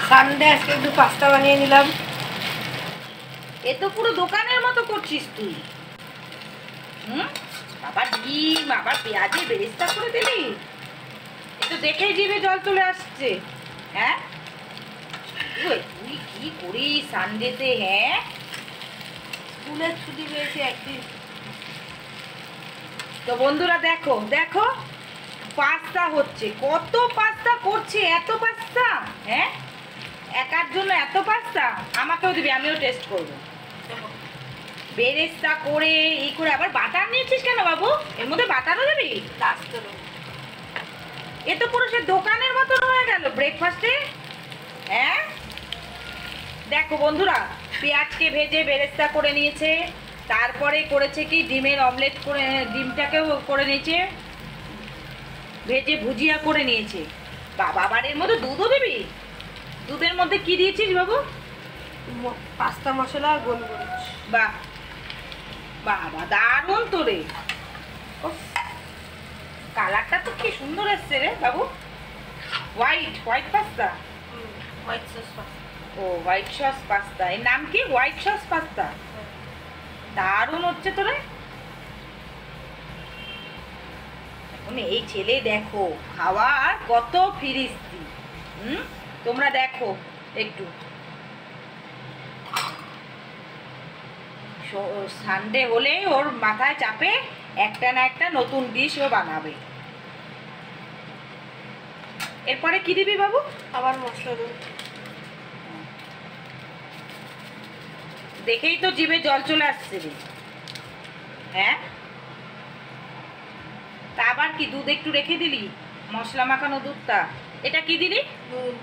Sunday আজকে একটু pasta বানিয়ে নিলাম। এ তো পুরো দোকানের মতো করছিস তুই। আবার ডিম, আবার পেঁয়াজে বেরেস্তা করে দিলি। এ তো দেখেই জিভে জল চলে আসছে। হ্যাঁ তুই কি করিস সানডেতে? হ্যাঁ স্কুলের ছুটি পেয়েছে একদিন। তো বন্ধুরা দেখো দেখো পাস্তা হচ্ছে, কত পাস্তা করছে, এত পাস্তা। হ্যাঁ একার জন্য এত পাস্তা, আমাকেও দিবি, আমিও টেস্ট করবো। বেরেস্তা করে এই করে আবার বাটার নিয়েছিস কেন বাবু? এর মধ্যে বাটারও দিবি? এ তো পুরো সে দোকানের মতন হয়ে গেল ব্রেকফাস্টে। হ্যাঁ দেখো বন্ধুরা, পেঁয়াজকে ভেজে বেরেস্তা করে নিয়েছে, তারপরে করেছে কি ডিমের অমলেট করে, ডিমটাকেও করে নিয়েছে, ভেজে ভুজিয়া করে নিয়েছে। বাবা আবার এর মধ্যে দুধও দিবি? দুধের মধ্যে কি দিয়েছিস বাবু? পাস্তা মশলা আর গোলমরিচ। বাহ বাবা দারুণ তো রে। কালারটা তো কি সুন্দর এসছে রে বাবু। White pasta. White sauce pasta. ও হোয়াইট সস পাস্তা, এর নাম কি? White sauce pasta. দারুণ হচ্ছে তো রে। এখন এই ছেলে দেখো খাওয়ার কত ফিরিস্তি। তোমরা দেখো একটু, সানডে হলে ওর মাথায় চাপে একটা না একটা নতুন ডিশ ও বানাবে। এরপরে কি দিবি বাবু? আবার মশলা দেবো। দেখেই তো জিভে জল চলে আসছে রে। হ্যাঁ তা আবার কি দুধ একটু রেখে দিলি, মশলা মাখানো দুধটা। এটা কি দিলি? নুন।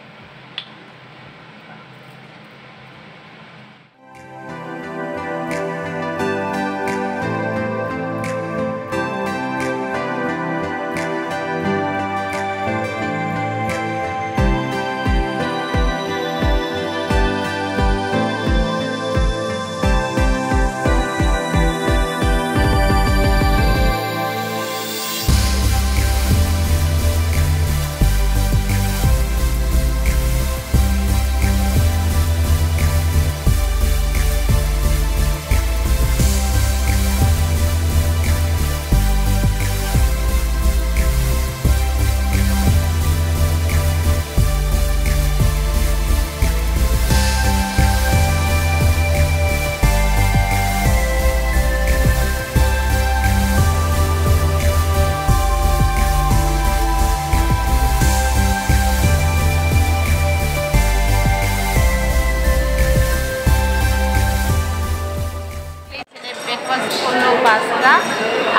পাস্তা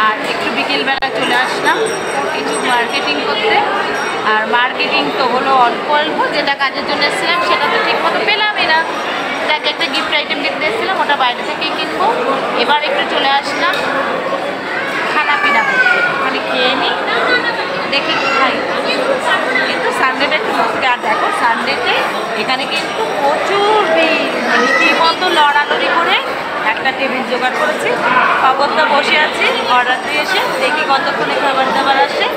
আর একটু বিকেলবেলা চলে আসলাম কিছু মার্কেটিং করতে। আর মার্কেটিং তো হলো অল্প অল্প, যেটা কাজের জন্য এসেছিলাম সেটা তো ঠিক মতো পেলামই না। যাকে একটা গিফট আইটেম দেখতে এসেছিলাম, ওটা বাইরে থেকেই কিনবো। এবার একটু চলে আসলাম খানা পিনা করতে, ওখানে খেয়ে নিই, দেখি খাই। কিন্তু সানডেটা একটু মস্ত। আর দেখো সানডেতে এখানে কিন্তু প্রচুর ভিড়, মানে রীতিমতো লড়ালড়ি করে একটা টেবিল জোগাড় করেছি। খবরটা বসে আছি, অর্ডার দিয়ে এসে দেখি কতক্ষণে খাবার দাবার আসে।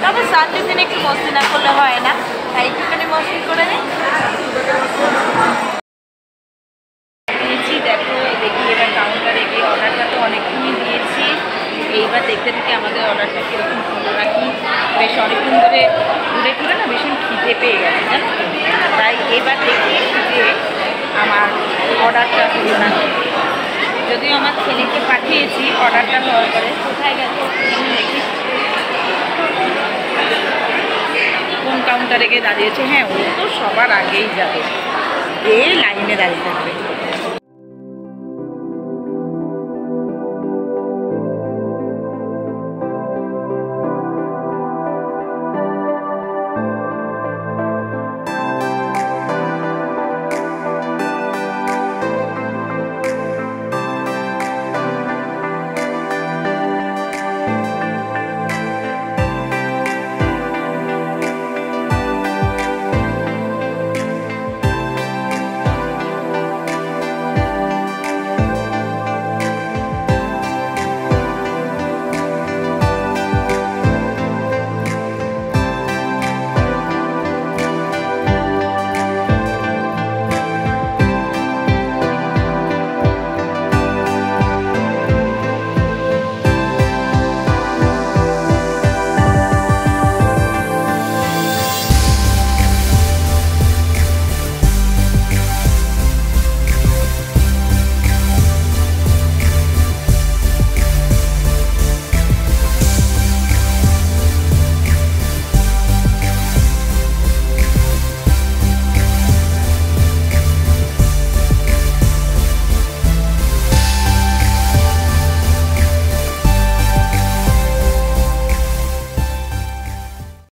তবে সানডের দিন একটু মস্তি না করলে হয় না, তাই একটুখানি মস্তি করে নিই। দিয়েছি দেখো, দেখি এবার কাউন্টারে গিয়ে অর্ডারটা তো অনেকক্ষণই দিয়েছি। এইবার দেখতে থেকে আমাদের অর্ডারটা কীরকম হলো নাকি। বেশ অনেকক্ষণ ধরে ঘুরে ঘুরে না ভীষণ খিদে পেয়ে গেছে জানো তো। তাই এবার দেখি যে আমার অর্ডারটা হলো না। যদিও আমার ছেলেকে পাঠিয়েছি অর্ডারটা হওয়ার পরে। কোথায় গেছে দেখি, কোন কাউন্টারে গিয়ে দাঁড়িয়েছে। হ্যাঁ ও তো সবার আগেই যাবে, লাইনে দাঁড়িয়ে থাকবে।